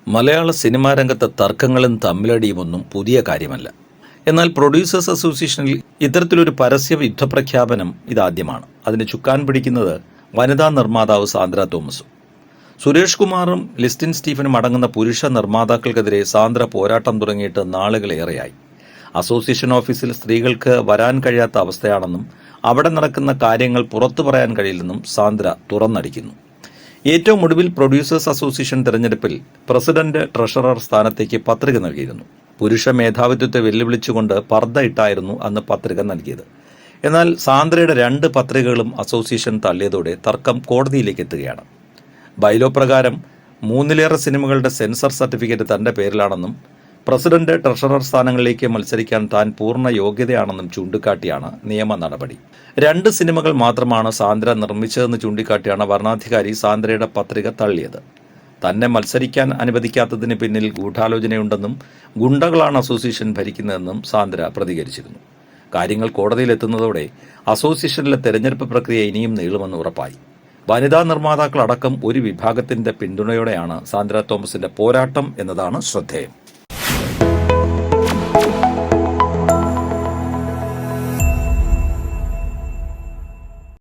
മലയാള cinema രംഗത്തെ തർക്കങ്ങളും തമ്മിലടിയുമൊന്നും പുതിയ കാര്യമല്ല. എന്നാൽ പ്രൊഡ്യൂസേഴ്സ് അസോസിയേഷനിൽ ഇത്തരത്തിലൊരു പരസ്യ യുദ്ധപ്രഖ്യാപനം ഇതാദ്യമാണ്. അതിന് ചുക്കാൻ പിടിക്കുന്നത് വനിതാ നിർമ്മാതാവ് സാന്ദ്ര തോമസും. സുരേഷ് കുമാറും ലിസ്റ്റിൻ സ്റ്റീഫനും അടങ്ങുന്ന പുരുഷ നിർമ്മാതാക്കൾക്കെതിരെ സാന്ദ്ര പോരാട്ടം തുടങ്ങിയിട്ട് നാളുകളേറെയായി. അസോസിയേഷൻ ഓഫീസിൽ സ്ത്രീകൾക്ക് വരാൻ കഴിയാത്ത അവസ്ഥയാണെന്നും അവിടെ നടക്കുന്ന കാര്യങ്ങൾ പുറത്തു പറയാൻ കഴിയില്ലെന്നും സാന്ദ്ര തുറന്നടിക്കുന്നു. ഏറ്റവും ഒടുവിൽ പ്രൊഡ്യൂസേഴ്സ് അസോസിയേഷൻ തെരഞ്ഞെടുപ്പിൽ പ്രസിഡന്റ് ട്രഷറർ സ്ഥാനത്തേക്ക് പത്രിക നൽകിയിരുന്നു. പുരുഷ മേധാവിത്വത്തെ വെല്ലുവിളിച്ചുകൊണ്ട് പർദ്ദ ഇട്ടായിരുന്നു അന്ന് പത്രിക നൽകിയത്. എന്നാൽ സാന്ദ്രയുടെ 2 പത്രികകളും അസോസിയേഷൻ തള്ളിയതോടെ തർക്കം കോടതിയിലേക്ക് എത്തുകയാണ്. ബൈലോ പ്രകാരം 3ലേറെ സിനിമകളുടെ സെൻസർ സർട്ടിഫിക്കറ്റ് തന്റെ പേരിലാണെന്നും പ്രസിഡന്റ് ട്രഷറർ സ്ഥാനങ്ങളിലേക്ക് മത്സരിക്കാൻ താൻ പൂർണ്ണ യോഗ്യതയാണെന്നും ചൂണ്ടിക്കാട്ടിയാണ് നിയമ നടപടി. 2 സിനിമകൾ മാത്രമാണ് സാന്ദ്ര നിർമ്മിച്ചതെന്ന് ചൂണ്ടിക്കാട്ടിയാണ് വരണാധികാരി സാന്ദ്രയുടെ പത്രിക തള്ളിയത്. തന്നെ മത്സരിക്കാൻ അനുവദിക്കാത്തതിന് പിന്നിൽ ഗൂഢാലോചനയുണ്ടെന്നും ഗുണ്ടകളാണ് അസോസിയേഷൻ ഭരിക്കുന്നതെന്നും സാന്ദ്ര പ്രതികരിച്ചിരുന്നു. കാര്യങ്ങൾ കോടതിയിലെത്തുന്നതോടെ അസോസിയേഷനിലെ തെരഞ്ഞെടുപ്പ് പ്രക്രിയ ഇനിയും നീളുമെന്ന് ഉറപ്പായി. വനിതാ നിർമ്മാതാക്കളടക്കം ഒരു വിഭാഗത്തിന്റെ പിന്തുണയോടെയാണ് സാന്ദ്ര തോമസിന്റെ പോരാട്ടം എന്നതാണ് ശ്രദ്ധേയം.